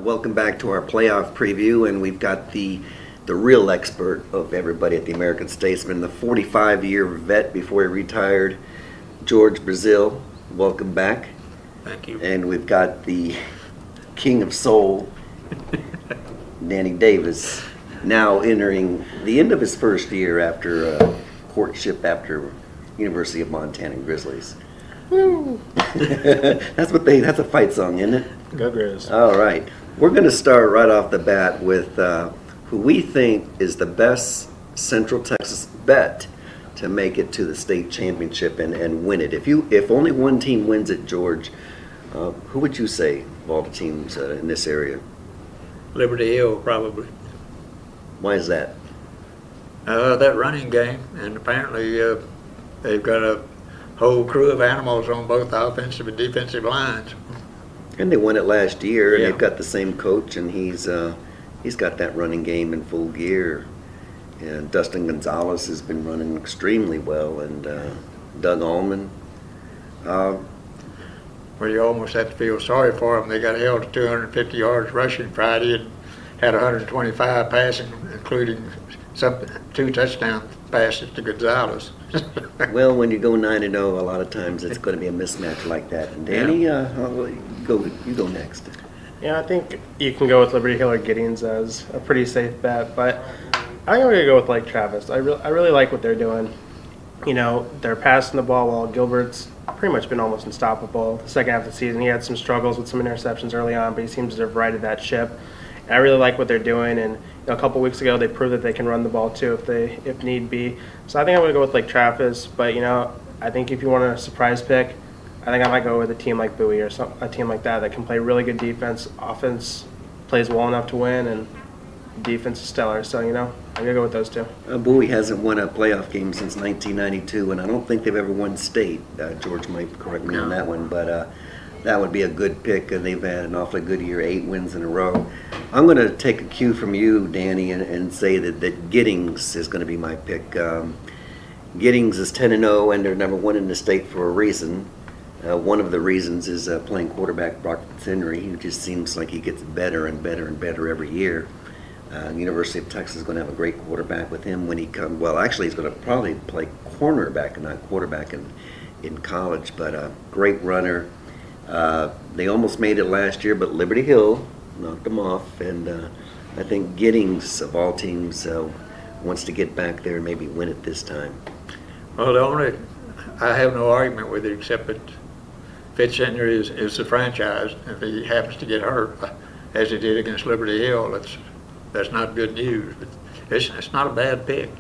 Welcome back to our playoff preview, and we've got the real expert of everybody at the American-Statesman, the 45-year vet before he retired, George Breazeale. Welcome back. Thank you. And we've got the king of soul, Danny Davis, now entering the end of his first year after courtship after University of Montana Grizzlies. Woo! That's a fight song, isn't it? Go Grizz. All right. We're going to start right off the bat with who we think is the best Central Texas bet to make it to the state championship and win it. If only one team wins it, George, who would you say of all the teams in this area? Liberty Hill, probably. Why is that? That running game, and apparently they've got a whole crew of animals on both offensive and defensive lines. And they won it last year, and Yeah. they've got the same coach, and he's got that running game in full gear. And Dustin Gonzalez has been running extremely well, and Doug Allman. Well, you almost have to feel sorry for them. They got held to 250 yards rushing Friday and had 125 passing, including two touchdown passes to Gonzalez. Well, when you go 9-0, a lot of times it's going to be a mismatch like that. And Danny, you go next. Yeah, I think you can go with Liberty Hill or Giddings as a pretty safe bet, but I'm going to go with Lake Travis. I really like what they're doing. You know, they're passing the ball while Gilbert's pretty much been almost unstoppable. The second half of the season, he had some struggles with some interceptions early on, but he seems to have righted that ship. And I really like what they're doing, and a couple weeks ago they proved that they can run the ball too if need be. So I think I'm going to go with Lake Travis, but I think if you want a surprise pick, I think I might go with a team like Bowie or a team like that can play really good defense. Offense plays well enough to win, and defense is stellar. So, I'm going to go with those two. Bowie hasn't won a playoff game since 1992, and I don't think they've ever won state. George might correct me on that one, but that would be a good pick, and they've had an awfully good year, 8 wins in a row. I'm going to take a cue from you, Danny, and say that Giddings is going to be my pick. Giddings is 10-0, and they're number 1 in the state for a reason. One of the reasons is playing quarterback Brock Henry. He just seems like he gets better and better and better every year. University of Texas is going to have a great quarterback with him when he comes. Well, actually, he's going to probably play cornerback and not quarterback in college, but a great runner. They almost made it last year, but Liberty Hill knocked them off, and I think Giddings, of all teams, wants to get back there and maybe win it this time. Well, I have no argument with it except that Fitzhenry is the franchise. If he happens to get hurt, as he did against Liberty Hill, that's not good news. But it's not a bad pick.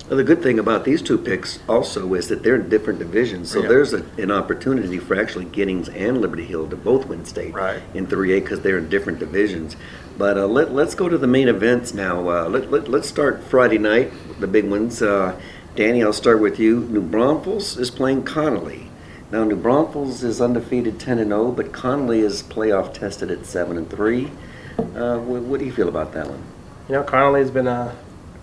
Well, the good thing about these two picks also is that they're in different divisions, so there's an opportunity for actually Giddings and Liberty Hill to both win state in 3A because they're in different divisions. But let's go to the main events now. Let's start Friday night, the big ones. Danny, I'll start with you. New Braunfels is playing Connolly. Now, New Braunfels is undefeated 10-0, but Connolly is playoff tested at 7-3. What do you feel about that one? Connolly's been a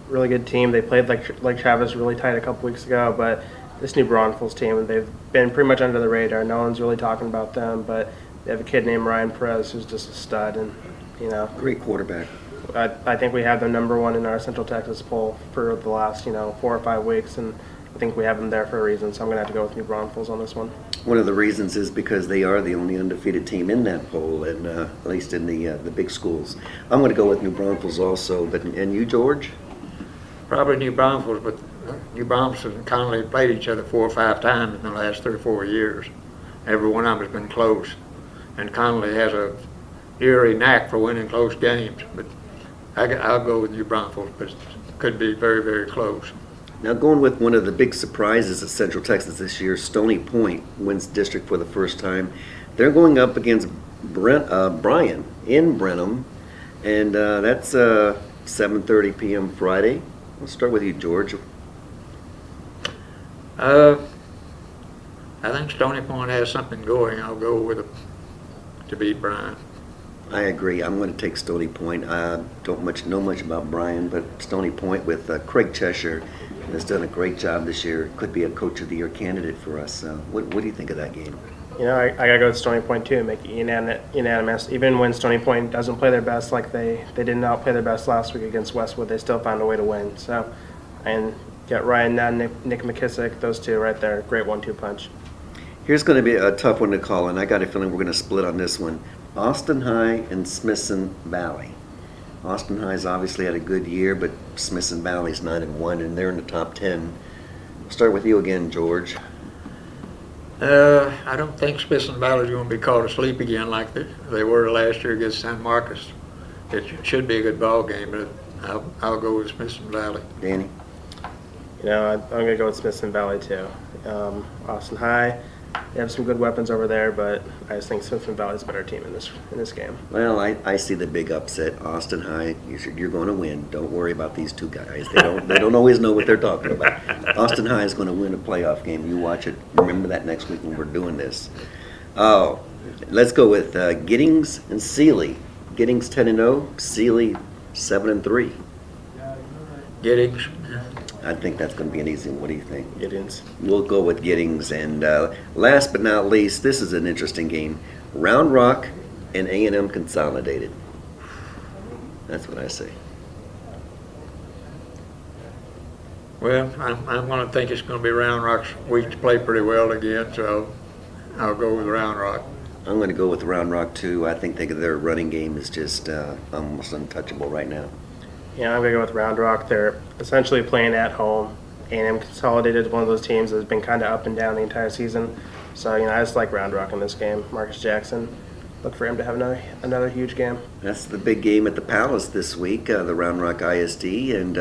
really good team. They played like Travis really tight a couple weeks ago, but this New Braunfels team, they've been pretty much under the radar. No one's really talking about them, but they have a kid named Ryan Perez who's just a stud, and great quarterback. I think we have them number 1 in our Central Texas poll for the last 4 or 5 weeks, and I think we have them there for a reason. So I'm going to have to go with New Braunfels on this one. One of the reasons is because they are the only undefeated team in that poll, and at least in the big schools. I'm going to go with New Braunfels also. And you, George? Probably New Braunfels, but New Braunfels and Connolly played each other 4 or 5 times in the last 3 or 4 years. Every one of them has been close, and Connolly has a eerie knack for winning close games. But I'll go with New Braunfels, but it could be very, very close. Now, going with one of the big surprises of Central Texas this year, Stony Point wins district for the first time. They're going up against Bryan in Brenham, and that's 7:30 p.m. Friday. Let's start with you, George. I think Stony Point has something going. I'll go with it to beat Bryan. I agree. I'm going to take Stony Point. I don't know much about Bryan, but Stony Point with Craig Cheshire has done a great job this year. Could be a Coach of the Year candidate for us. What do you think of that game? You know, I gotta go with Stony Point too, make it unanimous. Even when Stony Point doesn't play their best, like they did not play their best last week against Westwood, they still found a way to win. So, and get Ryan Nunn, Nick McKissick, those two right there, great 1-2 punch. Here's going to be a tough one to call, and I got a feeling we're going to split on this one. Austin High and Smithson Valley. Austin High's obviously had a good year, but Smithson Valley's 9-1, and they're in the top 10. We'll start with you again, George. I don't think Smithson Valley's going to be caught asleep again like they were last year against San Marcos. It should be a good ball game, but I'll go with Smithson Valley. Danny? You know, I'm going to go with Smithson Valley too. Austin High, they have some good weapons over there, but I just think Smithson Valley's a better team in this game. Well, I see the big upset. Austin High, you're going to win. Don't worry about these two guys. They don't always know what they're talking about. Austin High is going to win a playoff game. You watch it. Remember that next week when we're doing this. Oh, let's go with Giddings and Sealy. Giddings 10-0, Sealy 7-3. Giddings. I think that's going to be an easy one. What do you think? Giddings. We'll go with Giddings. And last but not least, this is an interesting game. Round Rock and A&M Consolidated. That's what I say. Well, I'm going to think it's going to be Round Rock's week to play pretty well again, so I'll go with Round Rock. I'm going to go with Round Rock, too. I think their running game is just almost untouchable right now. Yeah, I'm going to go with Round Rock. They're essentially playing at home. A&M Consolidated is one of those teams that's been kind of up and down the entire season. So, you know, I just like Round Rock in this game. Marcus Jackson, look for him to have another huge game. That's the big game at the Palace this week, the Round Rock ISD. And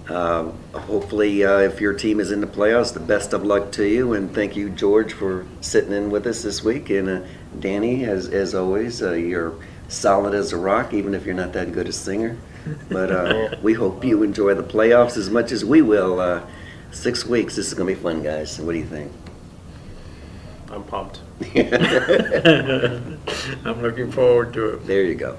hopefully, if your team is in the playoffs, the best of luck to you. And thank you, George, for sitting in with us this week. And Danny, as always, you're solid as a rock, even if you're not that good a singer. But we hope you enjoy the playoffs as much as we will. 6 weeks. This is going to be fun, guys. What do you think? I'm pumped. I'm looking forward to it. There you go.